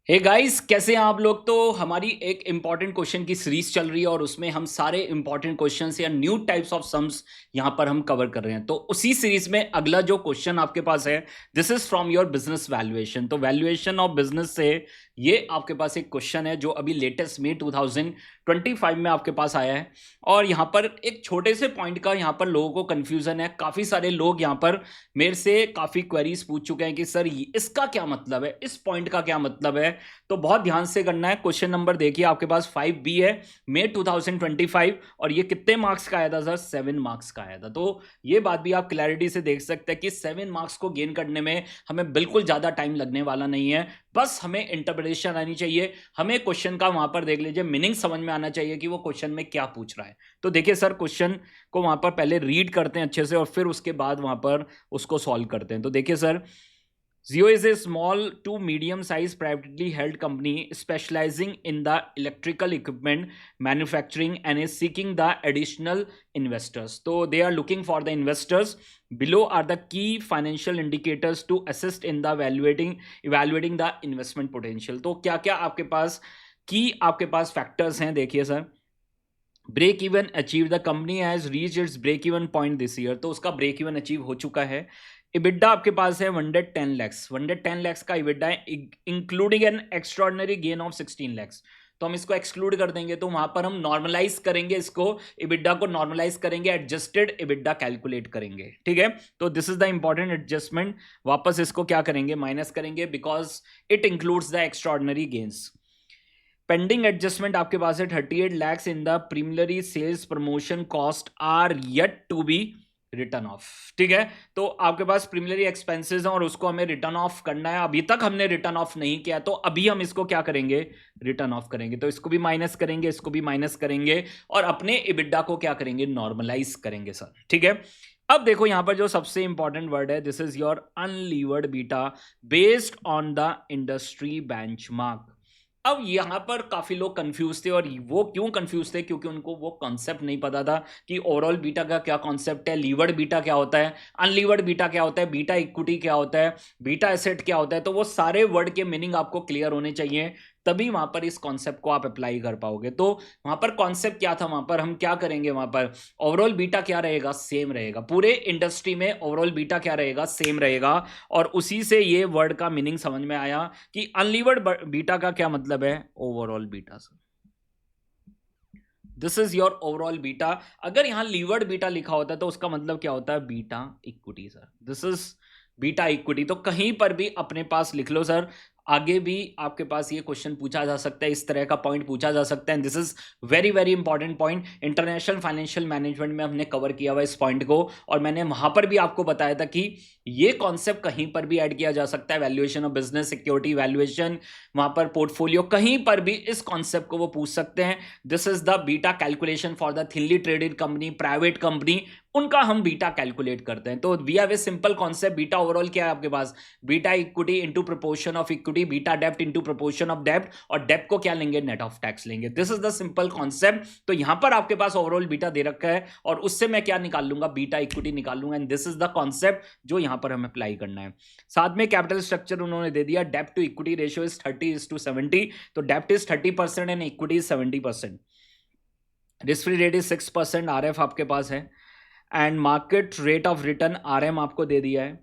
Hey guys, कैसे हैं आप लोग। तो हमारी एक इंपॉर्टेंट क्वेश्चन की सीरीज चल रही है और उसमें हम सारे इंपॉर्टेंट क्वेश्चंस या न्यू टाइप्स ऑफ सम्स यहां पर हम कवर कर रहे हैं। तो उसी सीरीज में अगला जो क्वेश्चन आपके पास है, this is from your business valuation. तो वैल्यूएशन ऑफ बिजनेस से ये आपके पास एक क्वेश्चन है जो अभी लेटेस्ट में 2025 में आपके पास आया है। और यहाँ पर एक छोटे से पॉइंट का यहाँ पर लोगों को कंफ्यूजन है। काफ़ी सारे लोग यहाँ पर मेरे से काफ़ी क्वेरीज पूछ चुके हैं कि सर इसका क्या मतलब है, इस पॉइंट का क्या मतलब है। तो बहुत ध्यान से करना है। क्वेश्चन नंबर देखिए, आपके पास 5B है, मई 2025, और ये कितने मार्क्स का आया था सर? 7 मार्क्स का आया था। तो ये बात भी आप क्लैरिटी से देख सकते हैं कि 7 मार्क्स को गेन करने में हमें बिल्कुल ज़्यादा टाइम लगने वाला नहीं है। बस हमें इंटरप्रिटेशन आनी चाहिए, हमें क्वेश्चन का वहां पर देख लीजिए मीनिंग समझ में आना चाहिए कि वो क्वेश्चन में क्या पूछ रहा है। तो देखिए सर, क्वेश्चन को वहां पर पहले रीड करते हैं अच्छे से और फिर उसके बाद वहां पर उसको सॉल्व करते हैं। तो देखिए sir, Zio is a small to medium-sized privately held company specializing in the electrical equipment manufacturing and is seeking the additional investors. So they are looking for the investors. Below are the key financial indicators to assist in the evaluating the investment potential. तो क्या क्या आपके पास आपके पास factors हैं, देखिए sir. Break even achieve, the company has reach its break even point this year. तो उसका break even achieve हो चुका है। इबिड्डा आपके पास है 110 लैक्स, 110 लैक्स का इबिड्डा है, including N extraordinary gain of 16 lakhs. तो हम इसको एक्सक्लूड कर देंगे, तो वहां पर हम नॉर्मलाइज करेंगे, इसको इबिड्डा को नॉर्मलाइज करेंगे, एडजस्टेड इबिड्डा कैलकुलेट करेंगे। ठीक है, तो this is the important adjustment. वापस इसको क्या करेंगे, माइनस करेंगे, because it includes the extraordinary gains. Pending adjustment आपके पास है 38 lakhs in the preliminary sales promotion cost are yet to be written off. ठीक है, तो आपके पास प्रीमिलरी एक्सपेंसेस हैं और उसको हमें रिटर्न ऑफ करना है। अभी तक हमने रिटर्न ऑफ नहीं किया, तो अभी हम इसको क्या करेंगे, रिटर्न ऑफ करेंगे। तो इसको भी माइनस करेंगे, इसको भी माइनस करेंगे और अपने इबिड्डा को क्या करेंगे, नॉर्मलाइज करेंगे सर। ठीक है, अब देखो यहां पर जो सबसे इंपॉर्टेंट वर्ड है, this is your unlevered beta based on the industry benchmark. अब यहां पर काफी लोग कंफ्यूज थे, और वो क्यों कंफ्यूज थे, क्योंकि उनको वो कॉन्सेप्ट नहीं पता था कि ओवरऑल बीटा का क्या कॉन्सेप्ट है, लीवर्ड बीटा क्या होता है, अनलीवर्ड बीटा क्या होता है, बीटा इक्विटी क्या होता है, बीटा एसेट क्या होता है। तो वो सारे वर्ड के मीनिंग आपको क्लियर होने चाहिए, तभी वहां पर इस कॉन्सेप्ट को आप अप्लाई कर पाओगे। तो वहां पर कॉन्सेप्ट क्या था, वहां पर हम क्या करेंगे, वहां पर ओवरऑल बीटा क्या रहेगा, सेम रहेगा। पूरे इंडस्ट्री में ओवरऑल बीटा क्या रहेगा, सेम रहेगा। और उसी से ये वर्ड का मीनिंग समझ में आया कि अनलीवर्ड बीटा का क्या मतलब है, overall beta sir. This is your overall beta. अगर यहां लीवर्ड बीटा लिखा होता है तो उसका मतलब क्या होता है, beta equity sir. This is beta equity. तो कहीं पर भी अपने पास लिख लो सर, आगे भी आपके पास ये क्वेश्चन पूछा जा सकता है, इस तरह का पॉइंट पूछा जा सकता है। This is very very important point. International financial management में हमने कवर किया हुआ इस पॉइंट को, और मैंने वहां पर भी आपको बताया था कि ये कॉन्सेप्ट कहीं पर भी ऐड किया जा सकता है। Valuation of business, security valuation, वहां पर पोर्टफोलियो, कहीं पर भी इस कॉन्सेप्ट को वो पूछ सकते हैं। This is the beta calculation for the thinly traded company, private company, उनका हम बीटा कैलकुलेट करते हैं। तो we have a simple concept. Beta overall क्या है आपके पास, beta equity into proportion of equity, beta dept into proportion of डेप्ट, और डेप्ट को क्या लेंगे, नेट ऑफ टैक्स लेंगे। This is the simple concept. तो यहां पर आपके पास ओवरऑल बीटा दे रखा है और उससे मैं क्या निकाल लूंगा, बीटा इक्विटी निकाल लूंगा। And this is the concept जो यहां पर हमें अप्लाई करना है। साथ में कैपिटल स्ट्रक्चर उन्होंने दे दिया, डेप्ट टू इक्विटी रेशियो इज 30:70। तो डेप्ट is 30% and equity is 70%। Risk free rate is 6%, RF आपके पास है। And market rate of return RM आपको दे दिया है।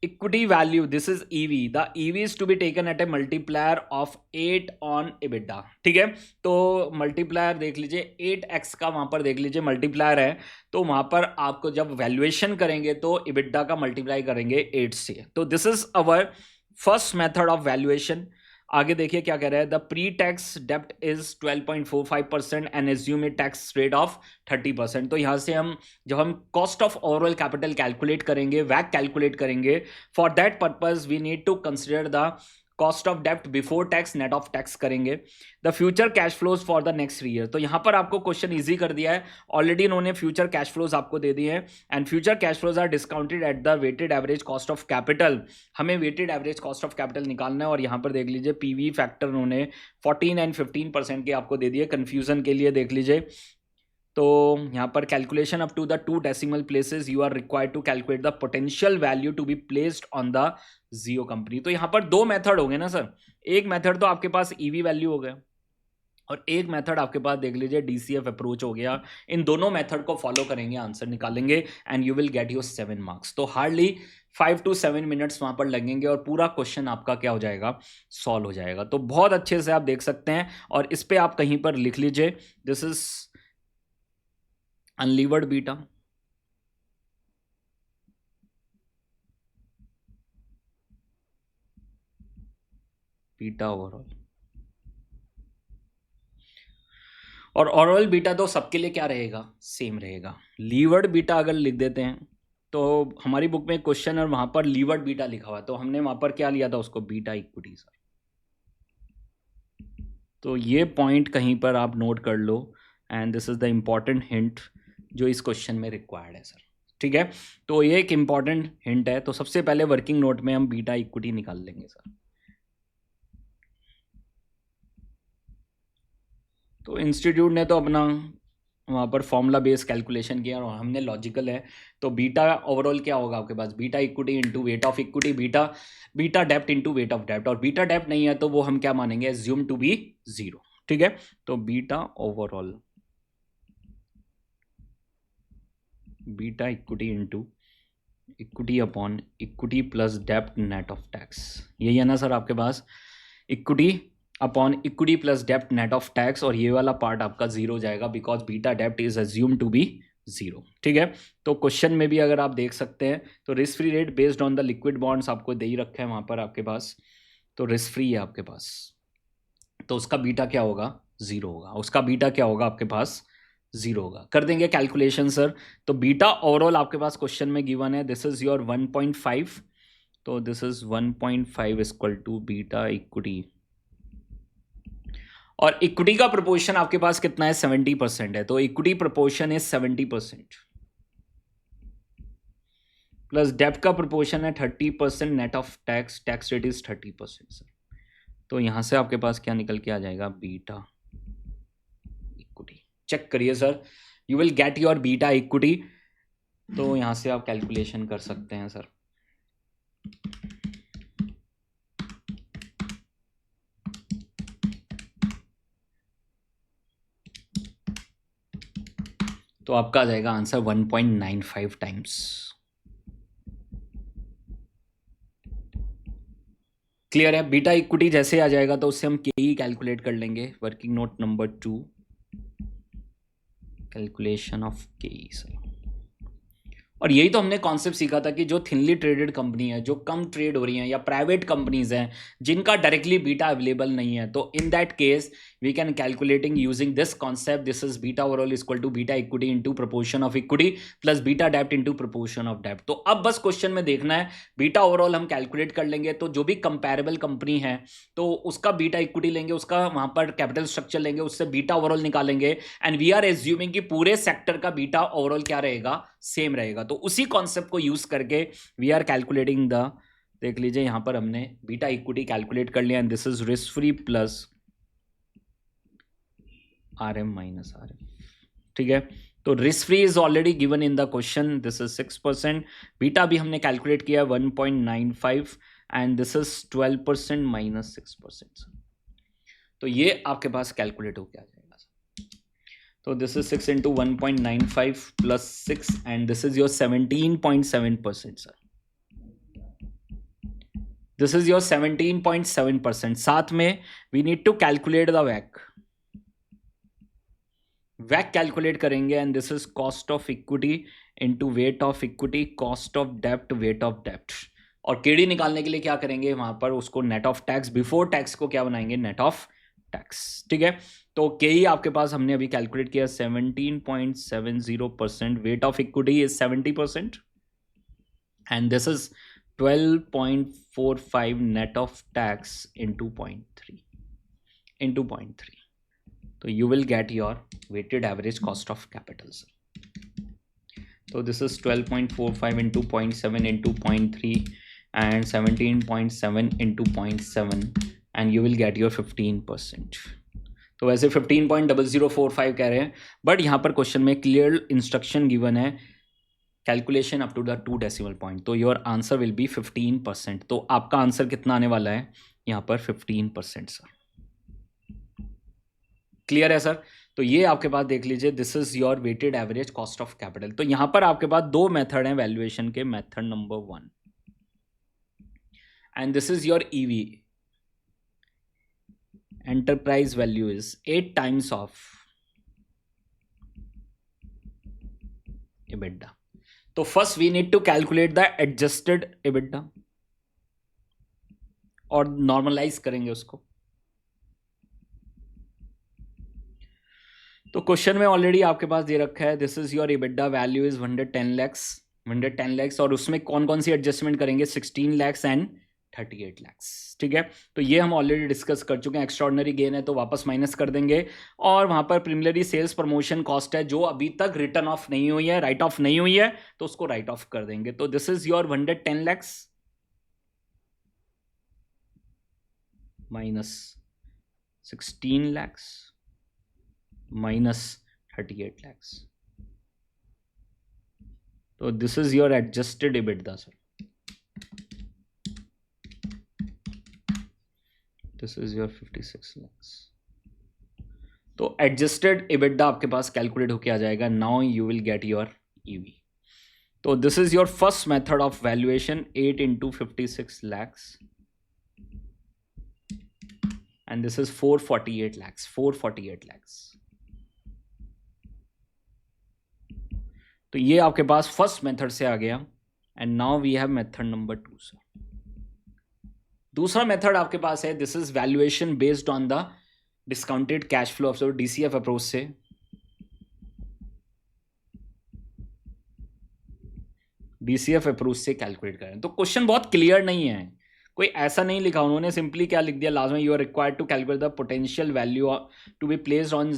Equity value, this is EV, the EV is to be taken at a multiplier of 8 on EBITDA। ठीक है, तो मल्टीप्लायर देख लीजिए 8x का वहां पर देख लीजिए मल्टीप्लायर है। तो वहां पर आपको जब वैल्यूएशन करेंगे तो EBITDA का मल्टीप्लाई करेंगे 8 से। तो this is our first method of valuation. आगे देखिए क्या कह रहा है, द प्री टैक्स डेप्ट is 12.45% and assume a tax rate of 30%। तो यहां से हम जब हम cost of overall capital calculate करेंगे, वैक कैलकुलेट करेंगे, for that purpose we need to consider the cost of डेप्ट before tax, net of tax करेंगे। The future cash flows for the next 3 year. तो यहां पर आपको क्वेश्चन इजी कर दिया है, ऑलरेडी इन्होंने फ्यूचर कैश फ्लोज आपको दे दिए हैं। And future cash flows are discounted at the weighted average cost of capital. हमें weighted average cost of capital निकालना है, और यहां पर देख लीजिए पीवी फैक्टर उन्होंने 14 एंड 15% के आपको दे दिए। कंफ्यूजन के लिए देख लीजिए तो यहाँ पर calculation up to the 2 decimal places you are required to calculate the potential value to be placed on the Jio company. तो यहाँ पर 2 मेथड हो गए ना सर, एक मेथड तो आपके पास ईवी वैल्यू हो गया और एक मेथड आपके पास देख लीजिए डीसीएफ अप्रोच हो गया। इन दोनों मेथड को फॉलो करेंगे, आंसर निकालेंगे and you will get your 7 marks. तो हार्डली 5 to 7 मिनट्स वहां पर लगेंगे और पूरा क्वेश्चन आपका क्या हो जाएगा, सॉल्व हो जाएगा। तो बहुत अच्छे से आप देख सकते हैं और इस पे आप कहीं पर लिख लीजिए, this is unlevered beta, beta overall, और ओवरऑल बीटा तो सबके लिए क्या रहेगा, सेम रहेगा। लीवर्ड बीटा अगर लिख देते हैं तो हमारी बुक में क्वेश्चन और वहां पर लीवर्ड बीटा लिखा हुआ है, तो हमने वहां पर क्या लिया था उसको, बीटा इक्विटी सर। तो ये पॉइंट कहीं पर आप नोट कर लो and this is the important hint जो इस क्वेश्चन में रिक्वायर्ड है सर। ठीक है, तो ये एक इम्पॉर्टेंट हिंट है। तो सबसे पहले वर्किंग नोट में हम बीटा इक्विटी निकाल लेंगे सर। तो इंस्टीट्यूट ने तो अपना वहाँ पर फॉर्मूला बेस्ड कैलकुलेशन किया और हमने लॉजिकल है। तो बीटा ओवरऑल क्या होगा आपके पास, beta equity into weight of equity, beta dept into weight of डेप्ट, और बीटा डेप्ट नहीं है तो वो हम क्या मानेंगे, एज्यूम टू बी 0। ठीक है, तो beta overall, beta equity into equity upon equity plus डेप्ट नेट ऑफ टैक्स, यही है ना सर आपके पास, इक्विटी अपॉन इक्विटी प्लस डेप्ट नेट ऑफ टैक्स, और ये वाला पार्ट आपका 0 जाएगा बिकॉज बीटा डेप्ट इज अज्यूम टू बी 0। ठीक है, तो क्वेश्चन में भी अगर आप देख सकते हैं तो risk free rate based on the liquid bonds आपको दे ही रखा है वहां पर आपके पास, तो रिस्क फ्री है आपके पास, तो उसका बीटा क्या होगा, 0 होगा, उसका बीटा क्या होगा आपके पास, 0 होगा। कर देंगे कैलकुलेशन सर। तो बीटा ओवरऑल आपके पास क्वेश्चन में गिवन है, दिस इज योर 1.5, तो this is 1.5 equal to beta equity, और इक्विटी का प्रोपोर्शन आपके पास कितना है, 70% है, तो इक्विटी प्रोपोर्शन इज 70% प्लस डेप्ट का प्रोपोर्शन है 30% net of tax, tax rate is 30% sir. तो यहां से आपके पास क्या निकल के आ जाएगा, बीटा इक्विटी, चेक करिए sir, you will get your beta equity. तो यहां से आप कैलकुलेशन कर सकते हैं सर। तो आपका आ जाएगा आंसर 1.95 टाइम्स। क्लियर है, बीटा इक्विटी जैसे आ जाएगा तो उससे हम के कैलकुलेट कर लेंगे। Working note number 2, calculation of के सर। और यही तो हमने कॉन्सेप्ट सीखा था कि जो थिनली ट्रेडेड कंपनी है, जो कम ट्रेड हो रही हैं, या प्राइवेट कंपनीज हैं जिनका डायरेक्टली बीटा अवेलेबल नहीं है, तो in that case we can calculating using this concept, this is beta overall equal to beta equity into proportion of equity plus beta dept into proportion of डेप्ट। तो अब बस question में देखना है, beta overall हम कैलकुलेट कर लेंगे, तो जो भी कंपेरेबल कंपनी है तो उसका बीटा इक्विटी लेंगे, उसका वहां पर कैपिटल स्ट्रक्चर लेंगे, उससे बीटा ओवरऑल निकालेंगे, एंड वी आर एज्यूमिंग कि पूरे सेक्टर का बीटा ओवरऑल क्या रहेगा, सेम रहेगा। तो उसी कॉन्सेप्ट को यूज करके वी आर कैलकुलेटिंग द, देख लीजिए यहां पर हमने बीटा इक्विटी कैलकुलेट कर लिया, and this is risk free plus RM minus RM। ठीक है, तो risk free is already given in the question, this is 6%, beta भी हमने कैलकुलेट किया 1.95, एंड दिस इज 12% माइनस 6%। तो ये आपके पास कैलकुलेट होकर आ जाएगा। तो this is 6 into 1.95 plus 6, and this is your 17.7% sir, this is your 17.7%। साथ में we need to calculate the वैक, वैक calculate करेंगे, and this is cost of equity into weight of equity, cost of dept, weight of डेप्ट, और KD निकालने के लिए क्या करेंगे वहां पर, उसको net of tax, before tax को क्या बनाएंगे, नेट ऑफ टैक्स। ठीक है, तो के ही आपके पास हमने अभी कैलकुलेट किया 17.70%, weight of equity is 70%, and this is 12.45 net of tax into 0.3, तो you will get your weighted average cost of capital sir. So this is 12.45 into 0.7 into 0.3 and 17.7 into 0.7, and you will get your 15%. तो वैसे 15.0045 कह रहे हैं, but यहाँ पर question में clear instruction given है, calculation up to the 2 decimal point, तो योर आंसर विल बी 15%। तो आपका आंसर कितना आने वाला है यहाँ पर? 15% सर। क्लियर है सर? तो ये आपके पास देख लीजिए, this is your weighted average cost of capital. तो यहां पर आपके पास दो मेथड हैं वैल्यूएशन के, method number 1 and this is your EV, enterprise value is 8 times of EBITDA। तो first we need to calculate the adjusted EBITDA और normalise करेंगे उसको। तो क्वेश्चन में ऑलरेडी आपके पास दे रखा है, this is your EBITDA value is 110 lakhs, और उसमें कौन कौन सी एडजस्टमेंट करेंगे? 16 lakhs एंड 38 lakhs। ठीक है, तो ये हम ऑलरेडी डिस्कस कर चुके हैं। एक्स्ट्राऑर्डिनरी गेन है तो वापस माइनस कर देंगे, और वहां पर प्रीमिलरी सेल्स प्रमोशन कॉस्ट है जो अभी तक रिटर्न ऑफ नहीं हुई है, राइट ऑफ नहीं हुई है, तो उसको राइट ऑफ कर देंगे। तो this is your 110 lakhs minus 16 lakhs minus 38 lakhs। तो this is your adjusted EBITDA sir, this is your 56 lakhs। तो एडजस्टेड EBITDA आपके पास कैलकुलेट होके आ जाएगा। Now you will get your EV। तो this is your first method of valuation, 8 into 56 lakhs and this is 448 lakhs, 448 lakhs। तो ये आपके पास first method से आ गया, and now we have method number 2 sir. दूसरा मेथड आपके पास है, this is valuation based on the discounted cash flow of DCF approach से। DCF अप्रोच से कैलकुलेट करें। तो क्वेश्चन बहुत क्लियर नहीं है, कोई ऐसा नहीं लिखा उन्होंने, सिंपली क्या लिख दिया लास्ट में, you are required to calculate the potential value to be placed on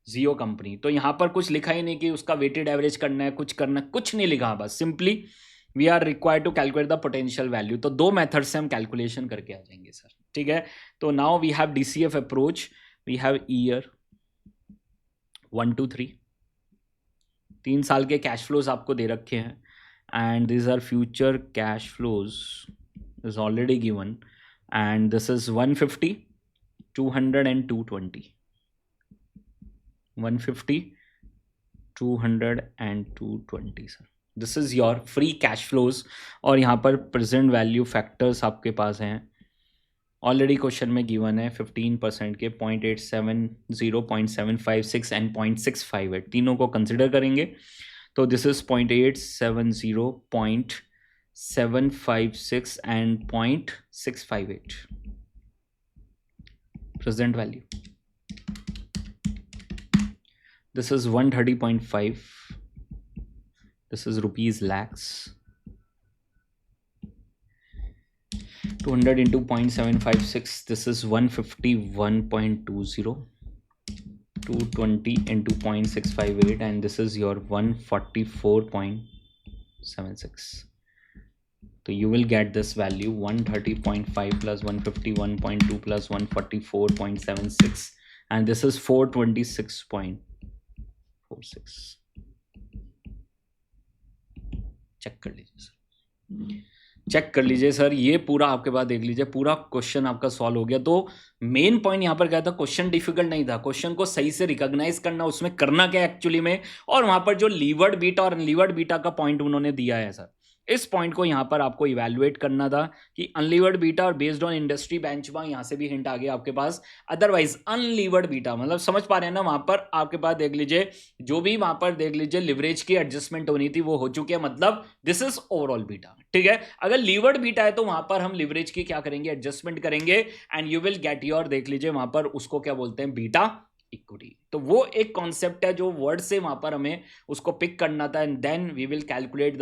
Jio company. तो यहां पर कुछ लिखा ही नहीं कि उसका वेटेड एवरेज करना है, कुछ करना, कुछ नहीं लिखा, बस simply we are required to calculate the potential value. तो दो मेथड से हम कैलकुलेशन करके आ जाएंगे सर। ठीक है, तो now we have DCF approach, we have year 1 to 3, 3 साल के कैश फ्लोज आपको दे रखे हैं, and this are future cash flows is already given, and this is 150, 200 and 220, 150, 200 and 220 sir. This is your free cash flows, और यहाँ पर present value factors आपके पास हैं, ऑलरेडी क्वेश्चन में गिवन है 15% के 0.870, 0.756 एंड 0.658, तीनों को कंसिडर करेंगे। तो this is 0.870, 0.756 and 0.658 present value. This is 130.5, this is rupees lakhs, 200 into 0.756, this is 151.20, 220 into 0.658, and this is your 144.76. तो you will get this value 130.5 plus 151.2 plus 144.76, and this is 426.46। Check कर लीजिए sir, check कर लीजिए sir, ये पूरा आपके पास देख लीजिए, पूरा क्वेश्चन आपका सॉल्व हो गया। तो मेन पॉइंट यहाँ पर क्या था, क्वेश्चन डिफिकल्ट नहीं था, क्वेश्चन को सही से रिकॉग्नाइज करना, उसमें करना क्या एक्चुअली में, और वहां पर जो लीवर्ड बीटा और अनलीवर्ड बीटा का पॉइंट उन्होंने दिया है सर, इस पॉइंट को यहां पर आपको इवैल्यूएट करना था कि अनलीवर्ड बीटा और बेस्ड ऑन इंडस्ट्री बेंचमार्क, यहां से भी हिंट आ गया आपके पास। अदरवाइज अनलीवर्ड बीटा मतलब समझ पा रहे हैं ना, वहां पर आपके पास देख लीजिए, जो भी वहां पर देख लीजिए लिवरेज की एडजस्टमेंट होनी थी वो हो चुकी है, मतलब दिस इज ओवरऑल बीटा। ठीक है, अगर लीवर्ड बीटा है तो वहां पर हम लिवरेज की क्या करेंगे, एडजस्टमेंट करेंगे, and you will get your, देख लीजिए वहां पर उसको क्या बोलते हैं, बीटा इक्विटी। तो वो एक कॉन्सेप्ट है जो वर्ड से वहां पर हमें उसको पिक करना था, and then we will calculate the,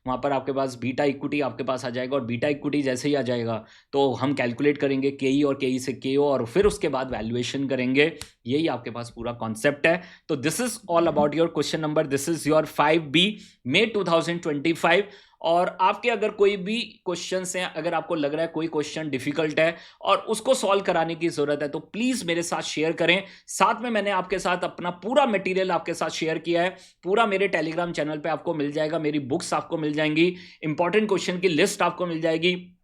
वहां पर आपके पास बीटा इक्विटी आपके पास आ जाएगा, और बीटा इक्विटी जैसे ही आ जाएगा तो हम कैलकुलेट करेंगे केई और केई से केओ, और फिर उसके बाद वैल्यूएशन करेंगे। यही आपके पास पूरा कॉन्सेप्ट है। तो this is all about your question number, this is your 5B May 2025। और आपके अगर कोई भी क्वेश्चन हैं, अगर आपको लग रहा है कोई क्वेश्चन डिफिकल्ट है और उसको सॉल्व कराने की जरूरत है, तो प्लीज मेरे साथ शेयर करें। साथ में मैंने आपके साथ अपना पूरा मटेरियल आपके साथ शेयर किया है, पूरा मेरे टेलीग्राम चैनल पे आपको मिल जाएगा, मेरी बुक्स आपको मिल जाएंगी, इंपॉर्टेंट क्वेश्चन की लिस्ट आपको मिल जाएगी,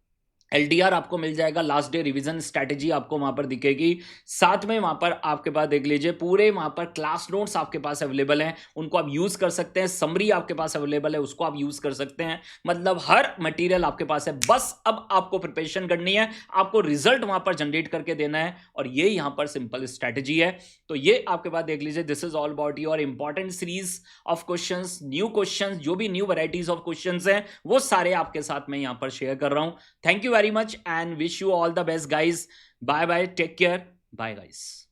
एलडीआर आपको मिल जाएगा, लास्ट डे रिवीजन स्ट्रैटेजी आपको वहां पर दिखेगी। साथ में वहां पर आपके पास देख लीजिए पूरे वहां पर क्लास नोट्स आपके पास अवेलेबल हैं, उनको आप यूज कर सकते हैं। समरी आपके पास अवेलेबल है, उसको आप यूज कर सकते हैं। मतलब हर मटेरियल आपके पास है, बस अब आपको प्रिपरेशन करनी है, आपको रिजल्ट वहां पर जनरेट करके देना है, और ये यहां पर सिंपल स्ट्रैटेजी है। तो ये आपके पास देख लीजिए, this is all about your important series of questions, new questions, जो भी न्यू वैरायटीज ऑफ क्वेश्चंस हैं वो सारे आपके साथ मैं यहां पर शेयर कर रहा हूं। Thank you very much and wish you all the best, guys. Bye bye. Take care. Bye, guys.